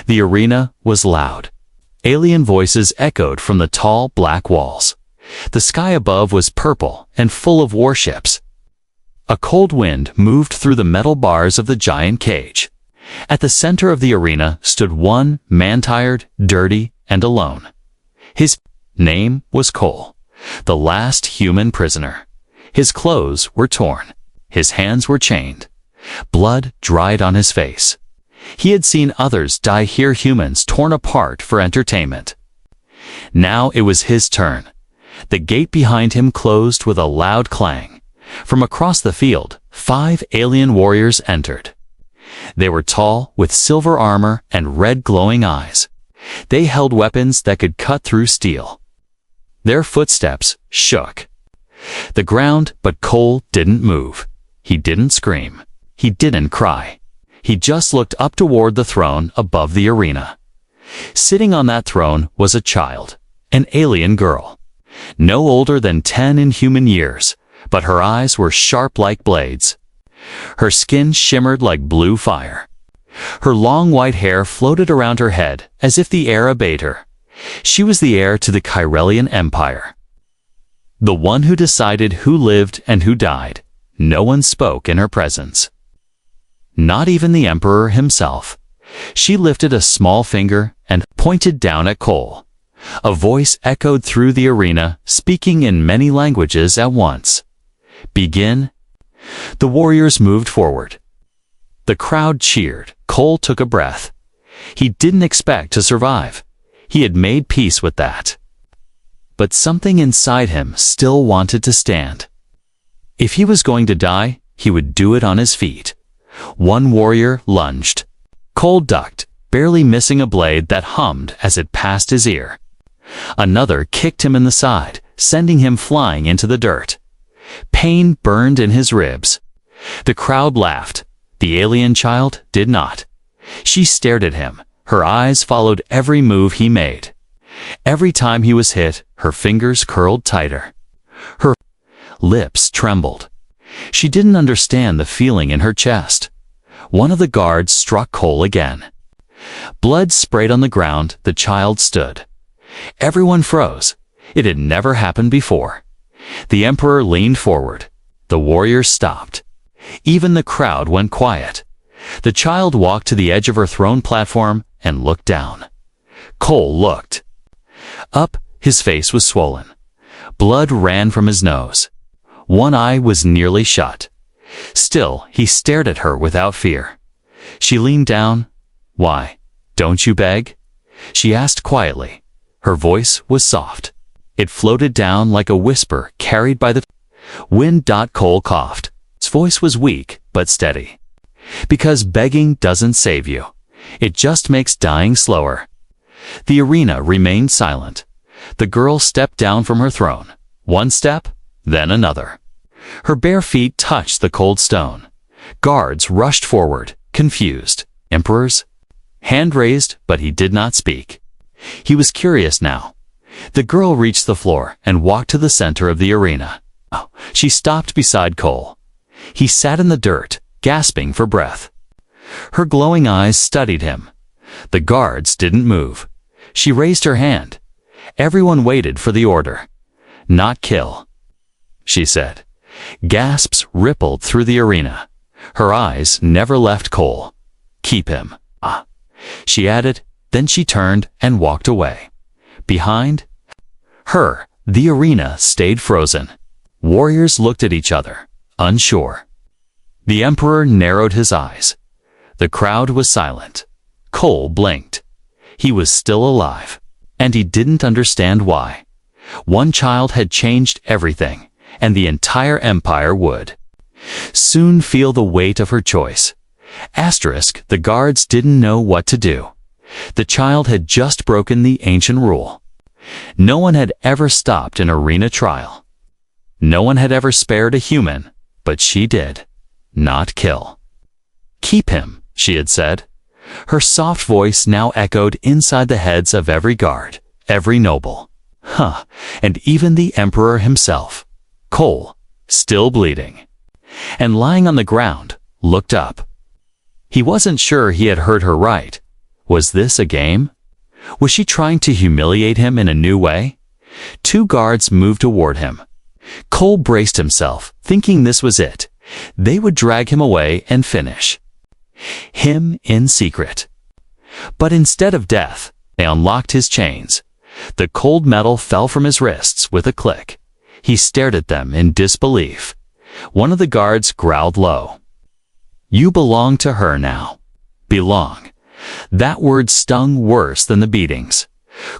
The arena was loud. Alien voices echoed from the tall, black walls. The sky above was purple and full of warships. A cold wind moved through the metal bars of the giant cage. At the center of the arena stood one man, tired, dirty, and alone. His name was Cole, the last human prisoner. His clothes were torn. His hands were chained. Blood dried on his face. He had seen others die here, humans torn apart for entertainment. Now it was his turn. The gate behind him closed with a loud clang. From across the field, 5 alien warriors entered. They were tall, with silver armor and red glowing eyes. They held weapons that could cut through steel. Their footsteps shook the ground, but Cole didn't move. He didn't scream. He didn't cry. He just looked up toward the throne above the arena. Sitting on that throne was a child, an alien girl. No older than 10 in human years, but her eyes were sharp like blades. Her skin shimmered like blue fire. Her long white hair floated around her head as if the air obeyed her. She was the heir to the Kyrelian Empire. The one who decided who lived and who died. No one spoke in her presence. Not even the Emperor himself. She lifted a small finger and pointed down at Cole. A voice echoed through the arena, speaking in many languages at once. Begin. The warriors moved forward. The crowd cheered. Cole took a breath. He didn't expect to survive. He had made peace with that. But something inside him still wanted to stand. If he was going to die, he would do it on his feet. One warrior lunged. Cole ducked, barely missing a blade that hummed as it passed his ear. Another kicked him in the side, sending him flying into the dirt. Pain burned in his ribs. The crowd laughed. The alien child did not. She stared at him. Her eyes followed every move he made. Every time he was hit, her fingers curled tighter. Her lips trembled. She didn't understand the feeling in her chest. One of the guards struck Cole again. Blood sprayed on the ground. The child stood. Everyone froze. It had never happened before. The Emperor leaned forward. The warriors stopped. Even the crowd went quiet. The child walked to the edge of her throne platform and looked down. Cole looked up. His face was swollen. Blood ran from his nose. One eye was nearly shut. Still, he stared at her without fear. She leaned down. "Why, don't you beg?" she asked quietly. Her voice was soft. It floated down like a whisper carried by the wind. Cole coughed. His voice was weak but steady. "Because begging doesn't save you. It just makes dying slower." The arena remained silent. The girl stepped down from her throne. One step, then another. Her bare feet touched the cold stone. Guards rushed forward, confused. Emperor's hand raised, but he did not speak. He was curious now. The girl reached the floor and walked to the center of the arena. She stopped beside Cole. He sat in the dirt, gasping for breath. Her glowing eyes studied him. The guards didn't move. She raised her hand. Everyone waited for the order. "Not kill," she said. Gasps rippled through the arena. Her eyes never left Cole. "Keep him." She added. Then she turned and walked away. Behind her, the arena stayed frozen. Warriors looked at each other, unsure. The Emperor narrowed his eyes. The crowd was silent. Cole blinked. He was still alive, and he didn't understand why. One child had changed everything, and the entire empire would soon feel the weight of her choice. The guards didn't know what to do. The child had just broken the ancient rule. No one had ever stopped an arena trial. No one had ever spared a human, but she did. Not kill. "Keep him," she had said. Her soft voice now echoed inside the heads of every guard, every noble. And even the Emperor himself. Cole, still bleeding, and lying on the ground, looked up. He wasn't sure he had heard her right. Was this a game? Was she trying to humiliate him in a new way? 2 guards moved toward him. Cole braced himself, thinking this was it. They would drag him away and finish him in secret. But instead of death, they unlocked his chains. The cold metal fell from his wrists with a click. He stared at them in disbelief. One of the guards growled low. "You belong to her now." Belong. That word stung worse than the beatings.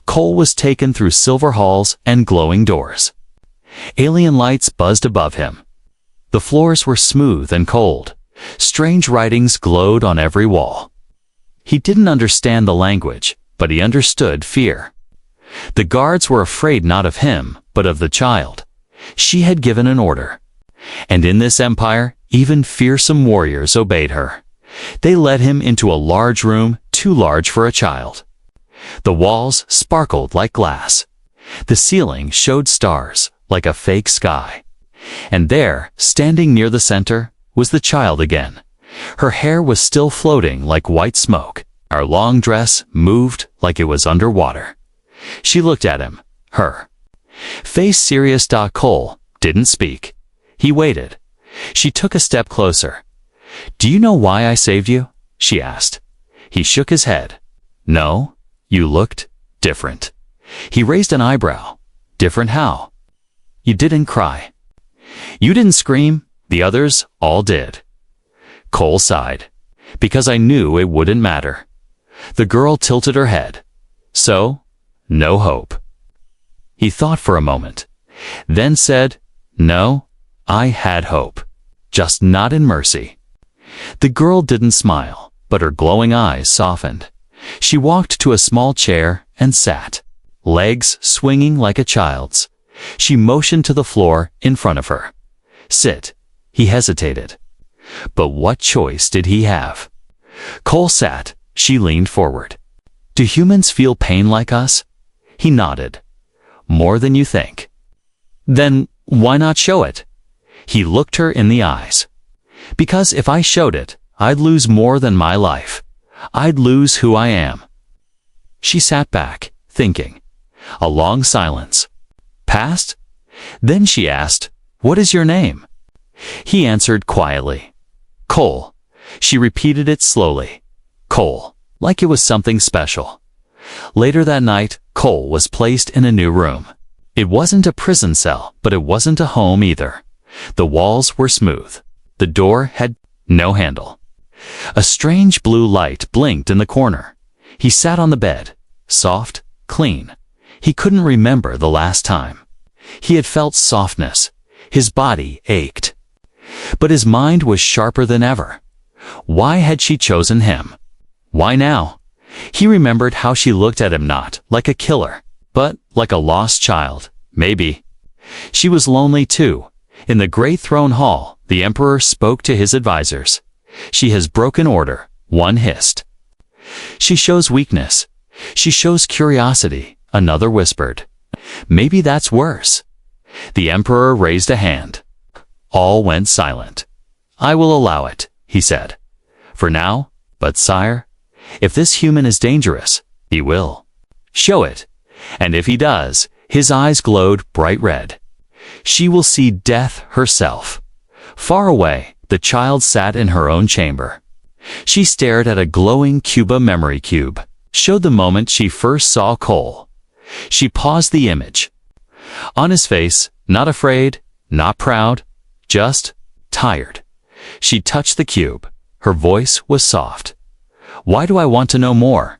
Cole was taken through silver halls and glowing doors. Alien lights buzzed above him. The floors were smooth and cold. Strange writings glowed on every wall. He didn't understand the language, but he understood fear. The guards were afraid not of him, but of the child. She had given an order. And in this empire, even fearsome warriors obeyed her. They led him into a large room, too large for a child. The walls sparkled like glass. The ceiling showed stars, like a fake sky. And there, standing near the center, was the child again. Her hair was still floating like white smoke. Her long dress moved like it was underwater. She looked at him, her face serious. Cole didn't speak. He waited. She took a step closer. "Do you know why I saved you?" she asked. He shook his head. "No, you looked different." He raised an eyebrow. "Different how?" "You didn't cry. You didn't scream. The others all did." Cole sighed. "Because I knew it wouldn't matter." The girl tilted her head. "So, no hope." He thought for a moment, then said, "No, I had hope. Just not in mercy." The girl didn't smile, but her glowing eyes softened. She walked to a small chair and sat, legs swinging like a child's. She motioned to the floor in front of her. "Sit." He hesitated. But what choice did he have? Cole sat. She leaned forward. "Do humans feel pain like us?" He nodded. "More than you think." "Then why not show it?" He looked her in the eyes. "Because if I showed it, I'd lose more than my life. I'd lose who I am." She sat back, thinking. A long silence. Passed? Then she asked, "What is your name?" He answered quietly. "Cole." She repeated it slowly. Cole, like it was something special. Later that night, Cole was placed in a new room. It wasn't a prison cell, but it wasn't a home either. The walls were smooth. The door had no handle. A strange blue light blinked in the corner. He sat on the bed, soft, clean. He couldn't remember the last time. He had felt softness. His body ached. But his mind was sharper than ever. Why had she chosen him? Why now? He remembered how she looked at him, not like a killer, but like a lost child, maybe. She was lonely too. In the great throne hall, the emperor spoke to his advisors. "She has broken order," one hissed. "She shows weakness. She shows curiosity," another whispered. "Maybe that's worse." The emperor raised a hand. All went silent. "I will allow it," he said. "For now, but sire, if this human is dangerous, he will show it. And if he does," his eyes glowed bright red, "she will see death herself." Far away, the child sat in her own chamber. She stared at a glowing Cuba memory cube, showed the moment she first saw Cole. She paused the image. On his face, not afraid, not proud, just tired. She touched the cube. Her voice was soft. "Why do I want to know more?"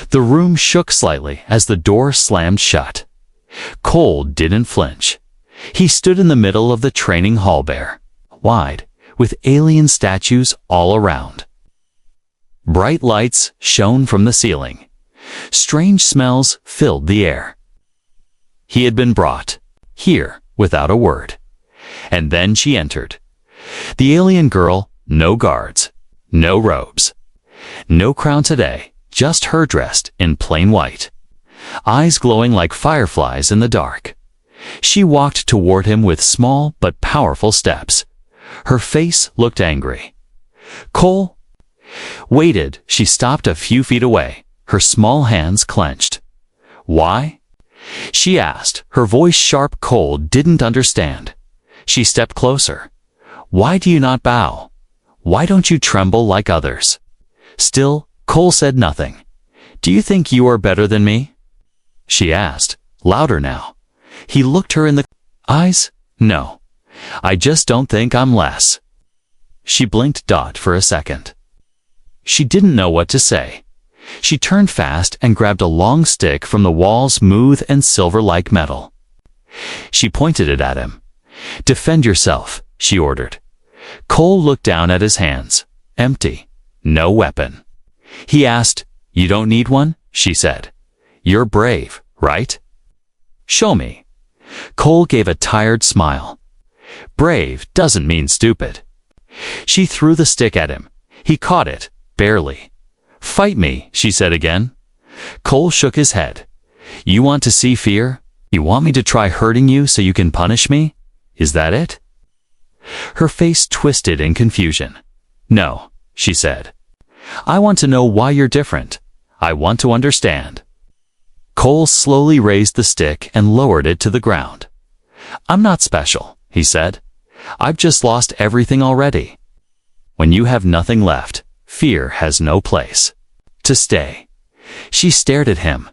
The room shook slightly as the door slammed shut. Cole didn't flinch. He stood in the middle of the training hall, bare, wide, with alien statues all around. Bright lights shone from the ceiling. Strange smells filled the air. He had been brought here without a word. And then she entered. The alien girl, no guards, no robes, no crown today, just her dressed in plain white, eyes glowing like fireflies in the dark. She walked toward him with small but powerful steps. Her face looked angry. "Cole?" Waited, she stopped a few feet away, her small hands clenched. Why? She asked, her voice sharp. Cole didn't understand. She stepped closer. Why do you not bow? Why don't you tremble like others? Still, Cole said nothing. Do you think you are better than me? She asked, louder now. He looked her in the eyes. No. I just don't think I'm less. She blinked for a second. She didn't know what to say. She turned fast and grabbed a long stick from the wall, smooth and silver-like metal. She pointed it at him. Defend yourself, she ordered. Cole looked down at his hands. Empty. No weapon. He asked, You don't need one? She said. You're brave, right? Show me. Cole gave a tired smile. Brave doesn't mean stupid. She threw the stick at him. He caught it, barely. Fight me, she said again. Cole shook his head. You want to see fear? You want me to try hurting you so you can punish me? Is that it? Her face twisted in confusion. No, she said. I want to know why you're different. I want to understand. Cole slowly raised the stick and lowered it to the ground. I'm not special, he said. I've just lost everything already. When you have nothing left, fear has no place to stay. She stared at him.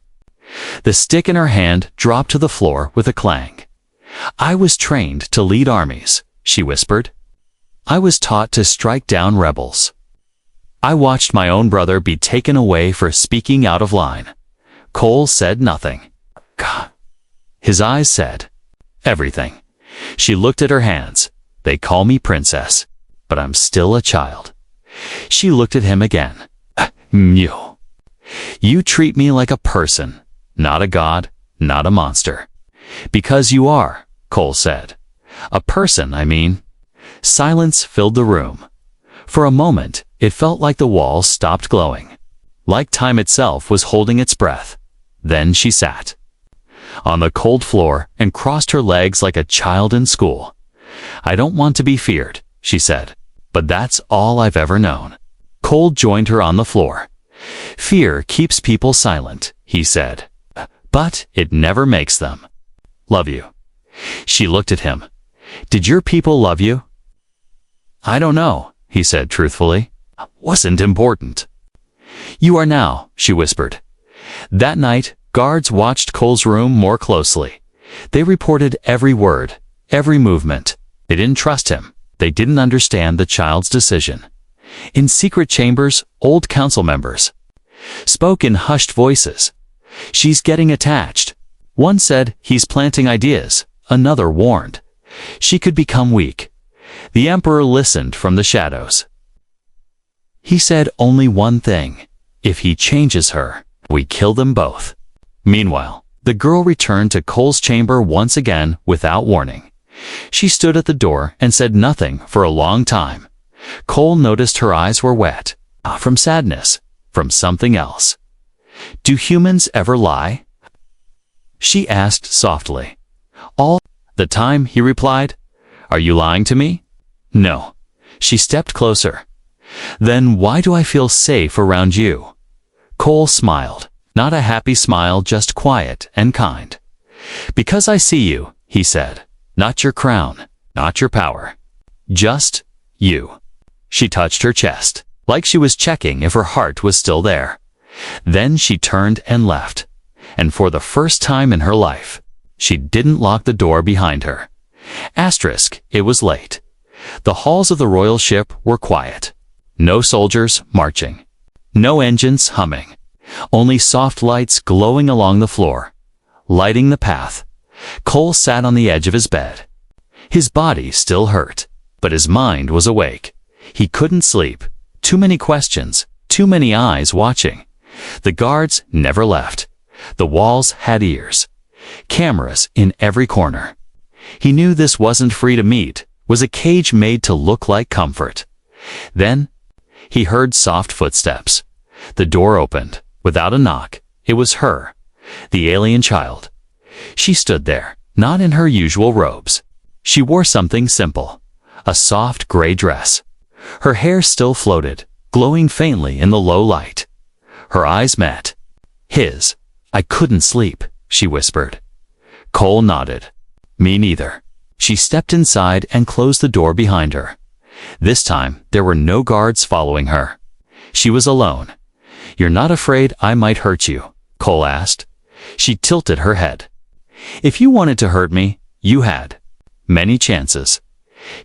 The stick in her hand dropped to the floor with a clang. I was trained to lead armies, she whispered. I was taught to strike down rebels. I watched my own brother be taken away for speaking out of line. Cole said nothing. God. His eyes said, everything. She looked at her hands. They call me princess, but I'm still a child. She looked at him again. You treat me like a person, not a god, not a monster. Because you are, Cole said. A person, I mean. Silence filled the room. For a moment, it felt like the walls stopped glowing, like time itself was holding its breath. Then she sat on the cold floor and crossed her legs like a child in school. I don't want to be feared, she said, but that's all I've ever known. Cole joined her on the floor. Fear keeps people silent, he said, but it never makes them love you. She looked at him. Did your people love you? I don't know, he said truthfully. Wasn't important. You are now, she whispered. That night, guards watched Cole's room more closely. They reported every word, every movement. They didn't trust him. They didn't understand the child's decision. In secret chambers, old council members spoke in hushed voices. She's getting attached. One said, he's planting ideas. Another warned. She could become weak. The emperor listened from the shadows. He said only one thing. If he changes her, we kill them both. Meanwhile, the girl returned to Cole's chamber once again without warning. She stood at the door and said nothing for a long time. Cole noticed her eyes were wet, from sadness, from something else. Do humans ever lie? She asked softly. All the time, he replied. Are you lying to me? No. She stepped closer. Then why do I feel safe around you? Cole smiled, not a happy smile, just quiet and kind. Because I see you, he said. Not your crown, not your power. Just you. She touched her chest, like she was checking if her heart was still there. Then she turned and left. And for the first time in her life, she didn't lock the door behind her. It was late. The halls of the royal ship were quiet. No soldiers marching. No engines humming. Only soft lights glowing along the floor, lighting the path. Cole sat on the edge of his bed. His body still hurt, but his mind was awake. He couldn't sleep. Too many questions, too many eyes watching. The guards never left. The walls had ears. Cameras in every corner. He knew this wasn't free to meet, was a cage made to look like comfort. Then, he heard soft footsteps. The door opened, without a knock. It was her, the alien child. She stood there, not in her usual robes. She wore something simple, a soft gray dress. Her hair still floated, glowing faintly in the low light. Her eyes met his. "I couldn't sleep," she whispered. Cole nodded. "Me neither." She stepped inside and closed the door behind her. This time, there were no guards following her. She was alone. "You're not afraid I might hurt you?" Cole asked. She tilted her head. "If you wanted to hurt me, you had many chances."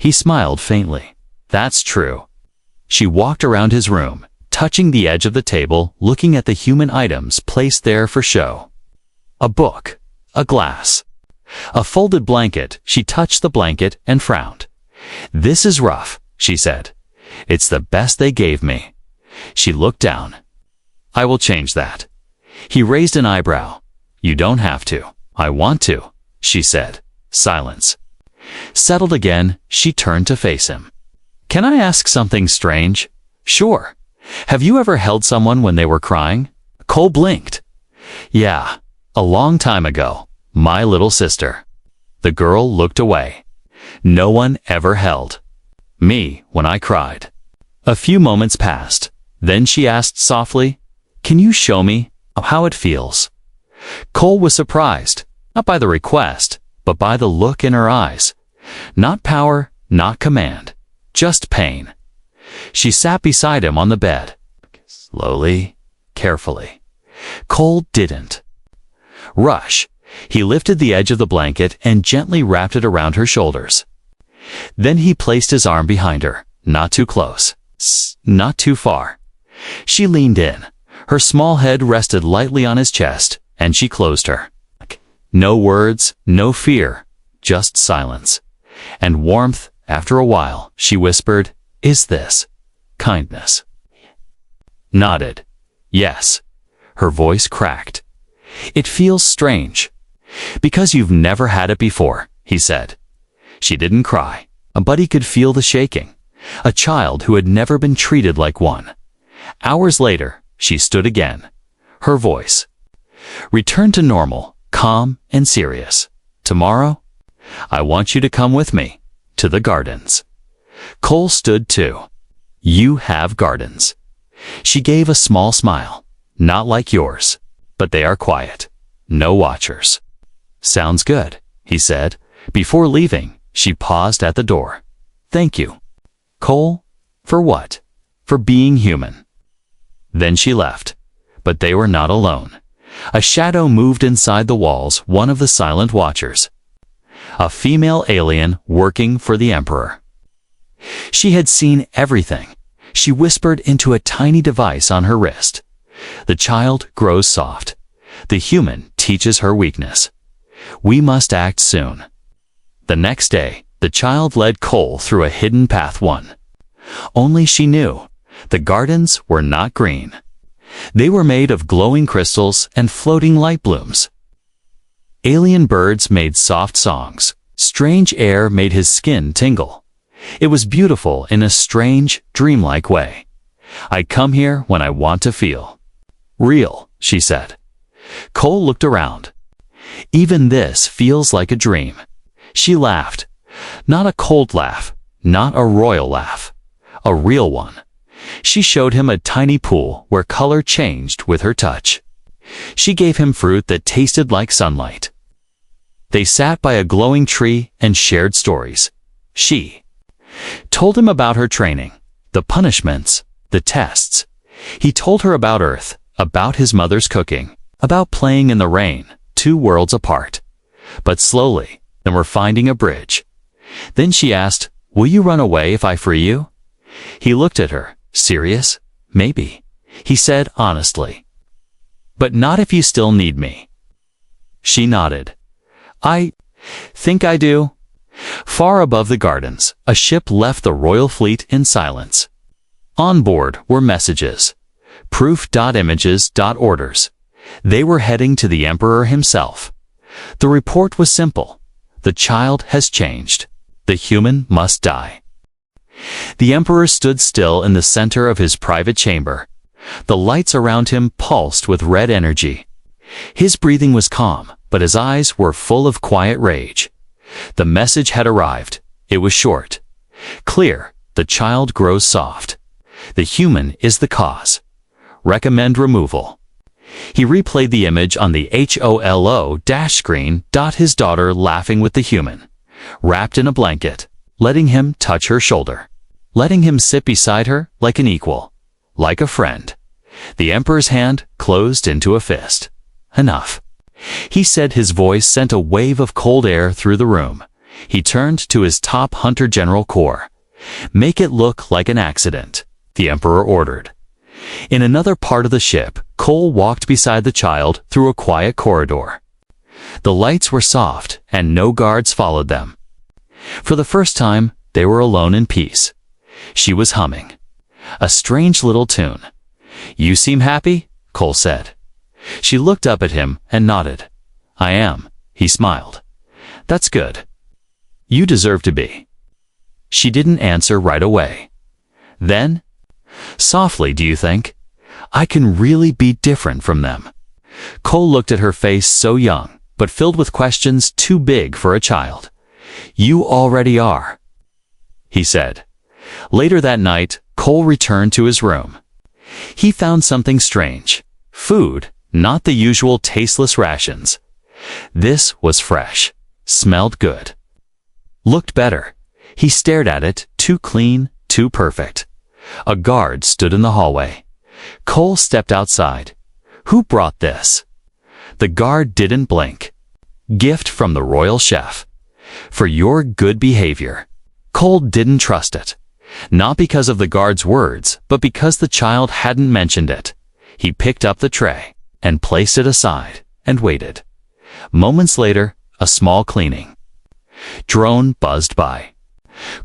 He smiled faintly. "That's true." She walked around his room, touching the edge of the table, looking at the human items placed there for show. A book, a glass, a folded blanket. She touched the blanket and frowned. "This is rough," she said. "It's the best they gave me." She looked down. "I will change that." He raised an eyebrow. "You don't have to." "I want to," she said. Silence. Settled again, she turned to face him. "Can I ask something strange?" "Sure. Have you ever held someone when they were crying?" Cole blinked. "Yeah, a long time ago. My little sister." The girl looked away. "No one ever held me when I cried." A few moments passed. Then she asked softly, "Can you show me how it feels?" Cole was surprised, not by the request, but by the look in her eyes. Not power, not command, just pain. She sat beside him on the bed. Slowly, carefully. Cole didn't rush. He lifted the edge of the blanket and gently wrapped it around her shoulders. Then he placed his arm behind her, not too close, not too far. She leaned in. Her small head rested lightly on his chest, and she closed her. No words, no fear, just silence. And warmth. After a while, she whispered, "Is this kindness?" Nodded. "Yes." Her voice cracked. "It feels strange." "Because you've never had it before," he said. She didn't cry, but he could feel the shaking. A child who had never been treated like one. Hours later, she stood again. Her voice returned to normal, calm and serious. "Tomorrow, I want you to come with me to the gardens." Cole stood too. "You have gardens." She gave a small smile. "Not like yours, but they are quiet. No watchers." "Sounds good," he said. Before leaving, she paused at the door. "Thank you." "Cole? For what?" "For being human." Then she left. But they were not alone. A shadow moved inside the walls, one of the silent watchers. A female alien working for the Emperor. She had seen everything. She whispered into a tiny device on her wrist. "The child grows soft. The human teaches her weakness. We must act soon." The next day, the child led Cole through a hidden path. Only she knew, the gardens were not green. They were made of glowing crystals and floating light blooms. Alien birds made soft songs. Strange air made his skin tingle. It was beautiful in a strange, dreamlike way. "I come here when I want to feel real," she said. Cole looked around. "Even this feels like a dream." She laughed. Not a cold laugh, not a royal laugh. A real one. She showed him a tiny pool where color changed with her touch. She gave him fruit that tasted like sunlight. They sat by a glowing tree and shared stories. She told him about her training, the punishments, the tests. He told her about Earth, about his mother's cooking, about playing in the rain, 2 worlds apart. But slowly, they were finding a bridge. Then she asked, "Will you run away if I free you?" He looked at her. "Serious? Maybe," he said honestly. "But not if you still need me." She nodded. "I think I do." Far above the gardens, a ship left the royal fleet in silence. On board were messages. Proof.images. Orders. They were heading to the Emperor himself. The report was simple. The child has changed. The human must die. The Emperor stood still in the center of his private chamber. The lights around him pulsed with red energy. His breathing was calm, but his eyes were full of quiet rage. The message had arrived. It was short. Clear. The child grows soft. The human is the cause. Recommend removal. He replayed the image on the HOLO dash screen. His daughter laughing with the human, wrapped in a blanket, letting him touch her shoulder, letting him sit beside her like an equal, like a friend. The Emperor's hand closed into a fist. Enough, he said. His voice sent a wave of cold air through the room. He turned to his top hunter, General Core. Make it look like an accident, the Emperor ordered. In another part of the ship, Cole walked beside the child through a quiet corridor. The lights were soft, and no guards followed them. For the first time, they were alone in peace. She was humming a strange little tune. You seem happy, Cole said. She looked up at him and nodded. I am, he smiled. That's good. You deserve to be. She didn't answer right away. Then, softly, do you think I can really be different from them? Cole looked at her face, so young, but filled with questions too big for a child. You already are, he said. Later that night, Cole returned to his room. He found something strange. Food, not the usual tasteless rations. This was fresh, smelled good, looked better. He stared at it, too clean, too perfect. A guard stood in the hallway. Cole stepped outside. Who brought this? The guard didn't blink. Gift from the royal chef. For your good behavior. Cole didn't trust it. Not because of the guard's words, but because the child hadn't mentioned it. He picked up the tray and placed it aside and waited. Moments later, a small cleaning drone buzzed by.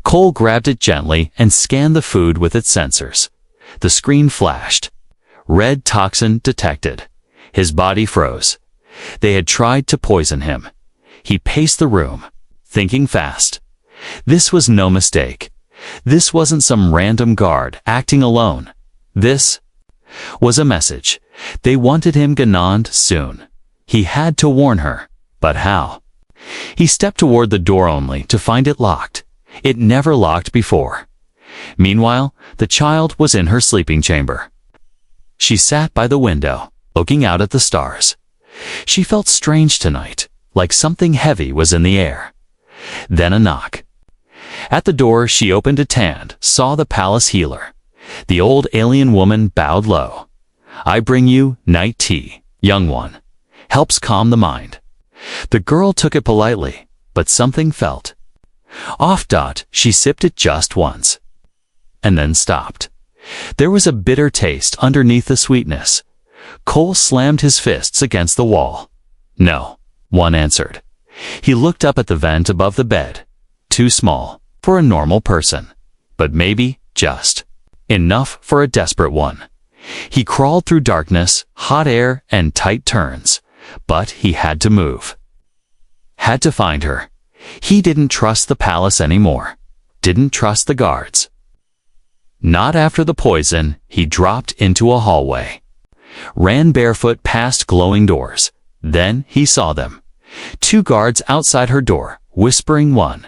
Cole grabbed it gently and scanned the food with its sensors. The screen flashed. Red toxin detected. His body froze. They had tried to poison him. He paced the room, thinking fast. This was no mistake. This wasn't some random guard acting alone. This was a message. They wanted him gone soon. He had to warn her. But how? He stepped toward the door only to find it locked. It never locked before. Meanwhile, the child was in her sleeping chamber. She sat by the window, looking out at the stars. She felt strange tonight, like something heavy was in the air. Then a knock. At the door, she opened it and saw the palace healer. The old alien woman bowed low. I bring you night tea, young one. Helps calm the mind. The girl took it politely, but something felt off. She sipped it just once, and then stopped. There was a bitter taste underneath the sweetness. Cole slammed his fists against the wall. No, one answered. He looked up at the vent above the bed. Too small for a normal person, but maybe just enough for a desperate one. He crawled through darkness, hot air, and tight turns, but he had to move. Had to find her. He didn't trust the palace anymore. Didn't trust the guards. Not after the poison. He dropped into a hallway. Ran barefoot past glowing doors. Then he saw them. 2 guards outside her door, whispering. One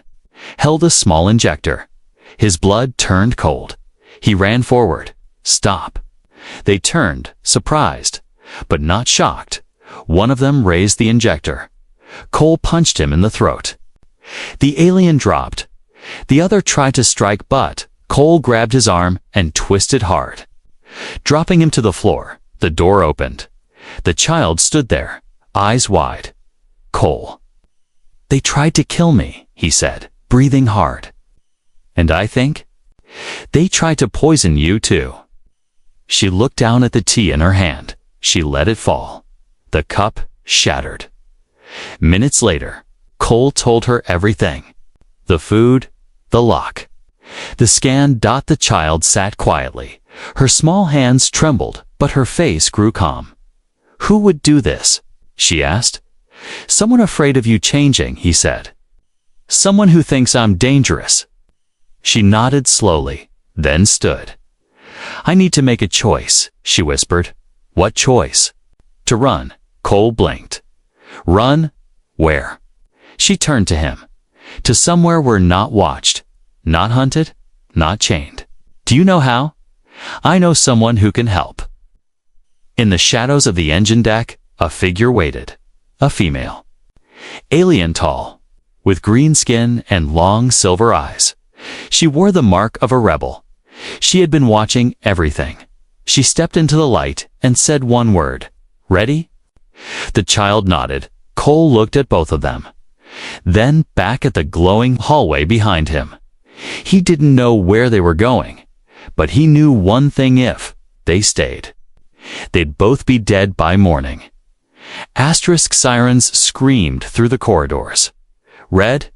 held a small injector. His blood turned cold. He ran forward. Stop. They turned, surprised, but not shocked. One of them raised the injector. Cole punched him in the throat. The alien dropped. The other tried to strike, but Cole grabbed his arm and twisted hard. Dropping him to the floor, the door opened. The child stood there, eyes wide. Cole. They tried to kill me, he said, breathing hard. And I think they tried to poison you too. She looked down at the tea in her hand. She let it fall. The cup shattered. Minutes later, Cole told her everything. The food, the lock, the scan. The child sat quietly. Her small hands trembled, but her face grew calm. Who would do this? She asked. Someone afraid of you changing, he said. Someone who thinks I'm dangerous. She nodded slowly, then stood. I need to make a choice, she whispered. What choice? To run. Cole blinked. Run? Where? She turned to him. To somewhere we're not watched, not hunted, not chained. Do you know how? I know someone who can help. In the shadows of the engine deck, a figure waited. A female. Alien tall, with green skin and long silver eyes. She wore the mark of a rebel. She had been watching everything. She stepped into the light and said one word. Ready? The child nodded. Cole looked at both of them. Then back at the glowing hallway behind him. He didn't know where they were going, but he knew one thing: if they stayed, they'd both be dead by morning. Asterisk sirens screamed through the corridors. Red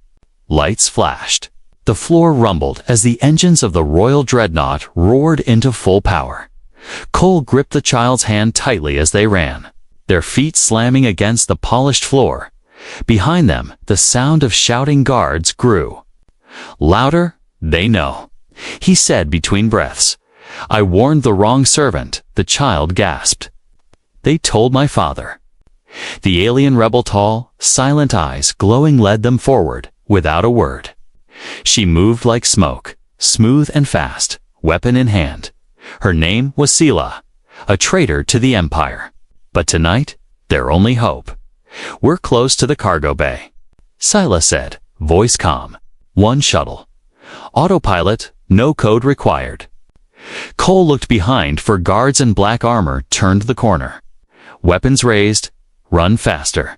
lights flashed. The floor rumbled as the engines of the Royal Dreadnought roared into full power. Cole gripped the child's hand tightly as they ran, their feet slamming against the polished floor. Behind them, the sound of shouting guards grew. Louder, they know, he said between breaths. I warned the wrong servant, the child gasped. They told my father. The alien rebel, tall, silent eyes glowing, led them forward, without a word. She moved like smoke, smooth and fast, weapon in hand. Her name was Sela, a traitor to the Empire. But tonight, their only hope. We're close to the cargo bay, Sela said, voice calm. One shuttle. Autopilot, no code required. Cole looked behind, for guards in black armor turned the corner. Weapons raised. Run faster.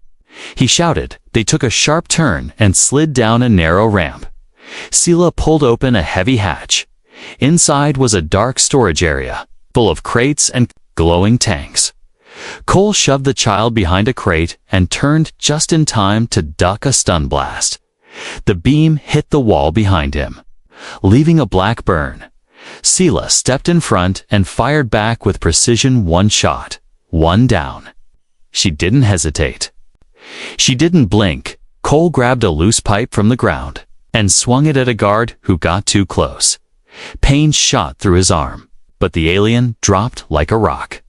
He shouted. They took a sharp turn and slid down a narrow ramp. Sela pulled open a heavy hatch. Inside was a dark storage area, full of crates and glowing tanks. Cole shoved the child behind a crate and turned just in time to duck a stun blast. The beam hit the wall behind him, leaving a black burn. Sela stepped in front and fired back with precision. One shot, one down. She didn't hesitate. She didn't blink. Cole grabbed a loose pipe from the ground and swung it at a guard who got too close. Pain shot through his arm, but the alien dropped like a rock.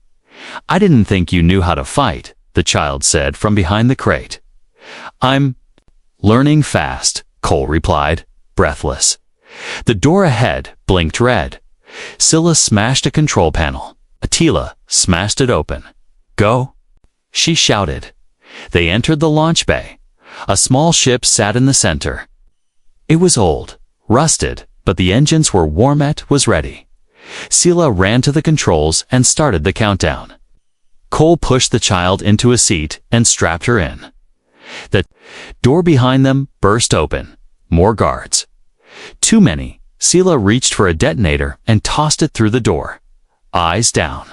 I didn't think you knew how to fight, the child said from behind the crate. I'm learning fast, Cole replied, breathless. The door ahead blinked red. Sela smashed a control panel. Attila smashed it open. Go, she shouted. They entered the launch bay. A small ship sat in the center. It was old, rusted, but the engines were warm. It was ready. Sela ran to the controls and started the countdown. Cole pushed the child into a seat and strapped her in. The door behind them burst open. More guards. Too many. Sela reached for a detonator and tossed it through the door. Eyes down.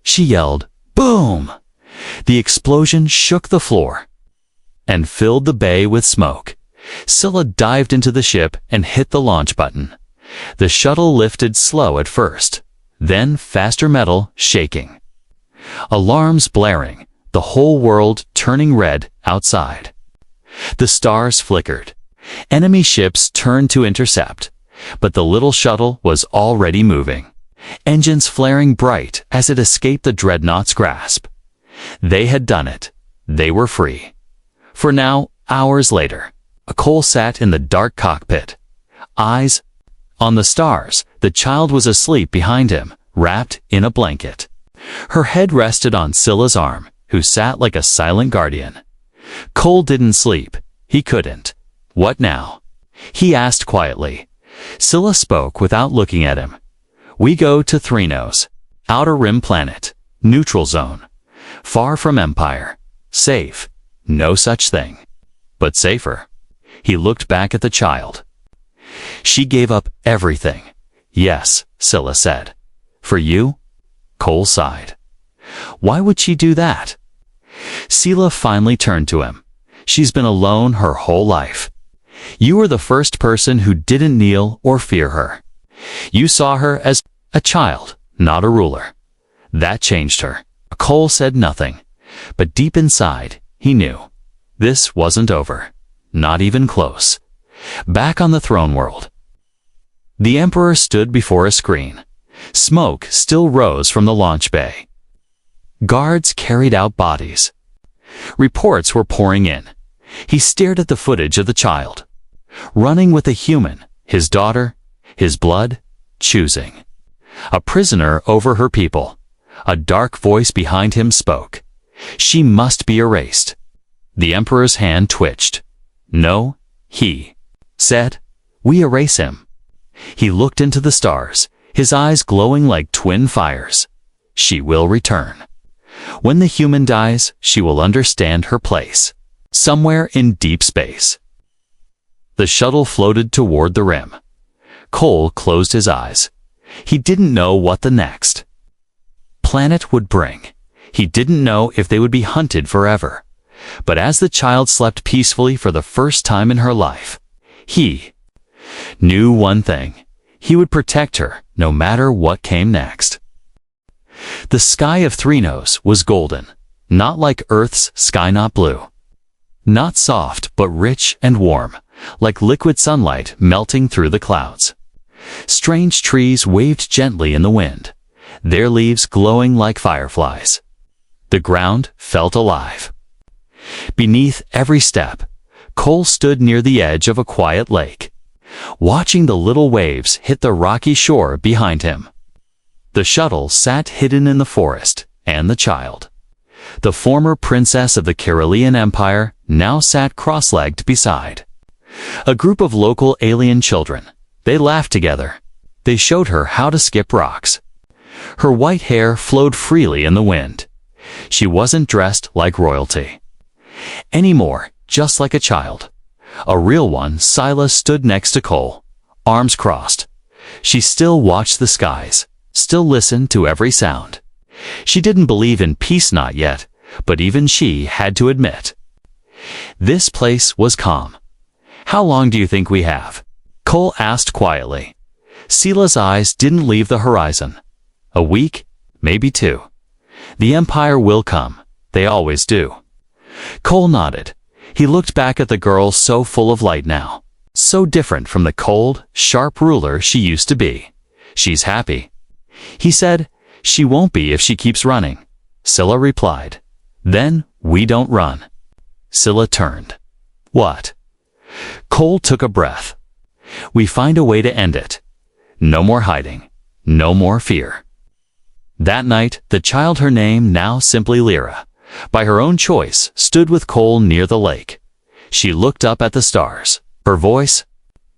She yelled, boom! The explosion shook the floor and filled the bay with smoke. Sela dived into the ship and hit the launch button. The shuttle lifted, slow at first, then faster, metal shaking. Alarms blaring, the whole world turning red outside. The stars flickered. Enemy ships turned to intercept, but the little shuttle was already moving, engines flaring bright as it escaped the dreadnought's grasp. They had done it. They were free. For now, hours later, Cole sat in the dark cockpit, eyes on the stars. The child was asleep behind him, wrapped in a blanket. Her head rested on Sela's arm, who sat like a silent guardian. Cole didn't sleep. He couldn't. What now? He asked quietly. Sela spoke without looking at him. We go to Threnos, Outer Rim planet, neutral zone, far from Empire, safe, no such thing, but safer. He looked back at the child. She gave up everything. Yes, Sela said. For you? Cole sighed. Why would she do that? Sela finally turned to him. She's been alone her whole life. You were the first person who didn't kneel or fear her. You saw her as a child, not a ruler. That changed her. Cole said nothing, but deep inside, he knew. This wasn't over. Not even close. Back on the throne world, the Emperor stood before a screen. Smoke still rose from the launch bay. Guards carried out bodies. Reports were pouring in. He stared at the footage of the child, running with a human, his daughter, his blood, choosing. a prisoner over her people. A dark voice behind him spoke. She must be erased. The emperor's hand twitched. No, he said. We erase him. He looked into the stars, his eyes glowing like twin fires. She will return. When the human dies, she will understand her place. Somewhere in deep space. The shuttle floated toward the rim. Cole closed his eyes. He didn't know what the next planet would bring. He didn't know if they would be hunted forever. But as the child slept peacefully for the first time in her life, he knew one thing. He would protect her no matter what came next. The sky of Threnos was golden, not like Earth's sky, not blue. Not soft, but rich and warm, like liquid sunlight melting through the clouds. Strange trees waved gently in the wind, their leaves glowing like fireflies. The ground felt alive. Beneath every step, Cole stood near the edge of a quiet lake, watching the little waves hit the rocky shore behind him. The shuttle sat hidden in the forest, and the child, the former princess of the Carolean Empire, now sat cross-legged beside. A group of local alien children. They laughed together. They showed her how to skip rocks. Her white hair flowed freely in the wind. She wasn't dressed like royalty anymore, just like a child. A real one. Silas stood next to Cole, arms crossed. She still watched the skies, still listened to every sound. She didn't believe in peace, not yet, but even she had to admit. This place was calm. How long do you think we have? Cole asked quietly. Sila's eyes didn't leave the horizon. A week, maybe 2. The Empire will come. They always do. Cole nodded. He looked back at the girl, so full of light now, so different from the cold, sharp ruler she used to be. She's happy. He said, she won't be if she keeps running. Scylla replied. Then we don't run. Scylla turned. What? Cole took a breath. We find a way to end it. No more hiding. No more fear. That night, the child, her name now simply Lyra, by her own choice, stood with Cole near the lake. She looked up at the stars. Her voice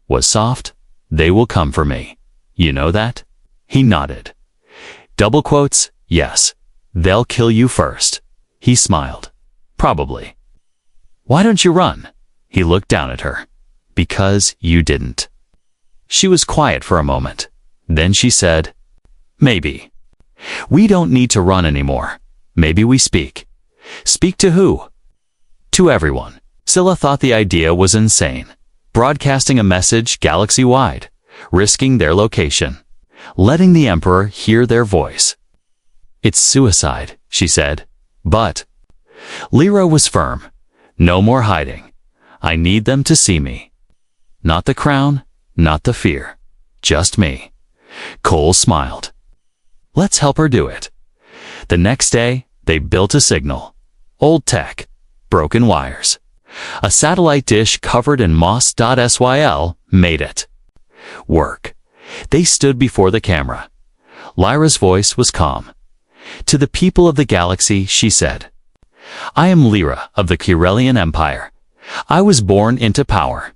was soft. They will come for me. You know that? He nodded. Double quotes, yes. They'll kill you first. He smiled. Probably. Why don't you run? He looked down at her. Because you didn't. She was quiet for a moment. Then she said, maybe. We don't need to run anymore. Maybe we speak. Speak to who? To everyone. Scylla thought the idea was insane. Broadcasting a message galaxy-wide, risking their location, letting the Emperor hear their voice. It's suicide, she said. But Lyra was firm. No more hiding. I need them to see me. Not the crown, not the fear. Just me. Cole smiled. Let's help her do it. The next day, they built a signal. Old tech. Broken wires. A satellite dish covered in moss.syl made it work. They stood before the camera. Lyra's voice was calm. To the people of the galaxy, she said, I am Lyra of the Carolean Empire. I was born into power.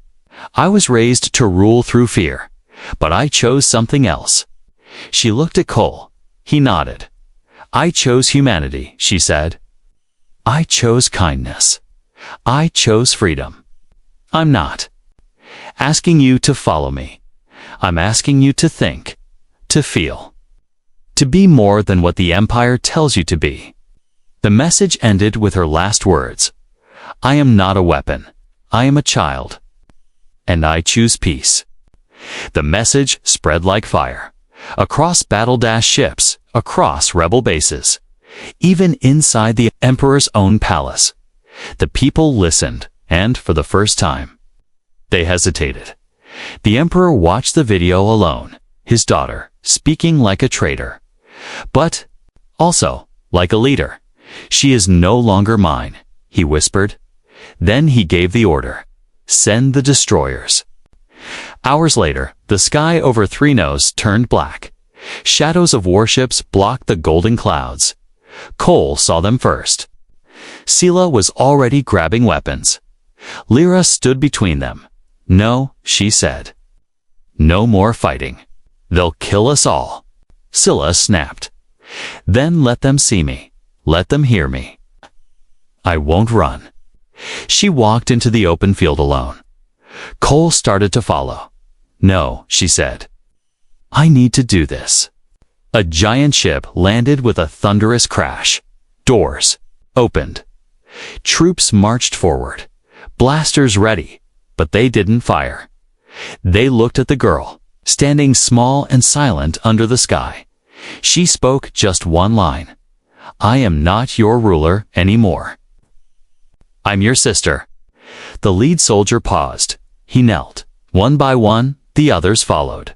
I was raised to rule through fear, but I chose something else. She looked at Cole. He nodded. I chose humanity, she said. I chose kindness. I chose freedom. I'm not asking you to follow me. I'm asking you to think, to feel, to be more than what the Empire tells you to be. The message ended with her last words. I am not a weapon. I am a child. And I choose peace. The message spread like fire. Across battle-ships, across rebel bases, even inside the Emperor's own palace. The people listened, and for the first time, they hesitated. The Emperor watched the video alone, his daughter, speaking like a traitor. But also, like a leader. She is no longer mine, he whispered. Then he gave the order. Send the destroyers. Hours later, the sky over Threnos turned black. Shadows of warships blocked the golden clouds. Cole saw them first. Scylla was already grabbing weapons. Lyra stood between them. "No," she said. "No more fighting. They'll kill us all." Scylla snapped. "Then let them see me. Let them hear me. I won't run." She walked into the open field alone. Cole started to follow. "No," she said. "I need to do this." A giant ship landed with a thunderous crash. Doors opened. Troops marched forward, blasters ready, but they didn't fire. They looked at the girl, standing small and silent under the sky. She spoke just one line. "I am not your ruler anymore. I'm your sister." The lead soldier paused. He knelt. One by one, the others followed.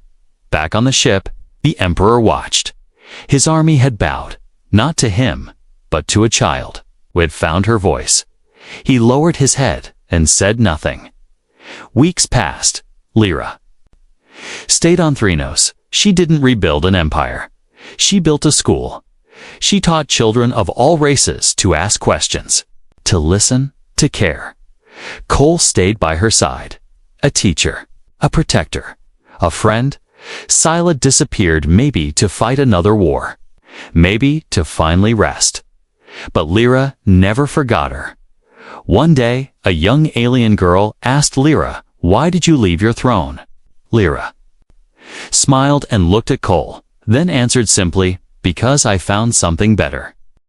Back on the ship, the emperor watched. His army had bowed, not to him, but to a child who had found her voice. He lowered his head and said nothing. Weeks passed. Lyra stayed on Threnos. She didn't rebuild an empire. She built a school. She taught children of all races to ask questions, to listen, to care. Cole stayed by her side. A teacher, a protector, a friend. Scylla disappeared, maybe to fight another war, maybe to finally rest. But Lyra never forgot her. One day, a young alien girl asked Lyra, "Why did you leave your throne?" Lyra smiled and looked at Cole, then answered simply, "Because I found something better."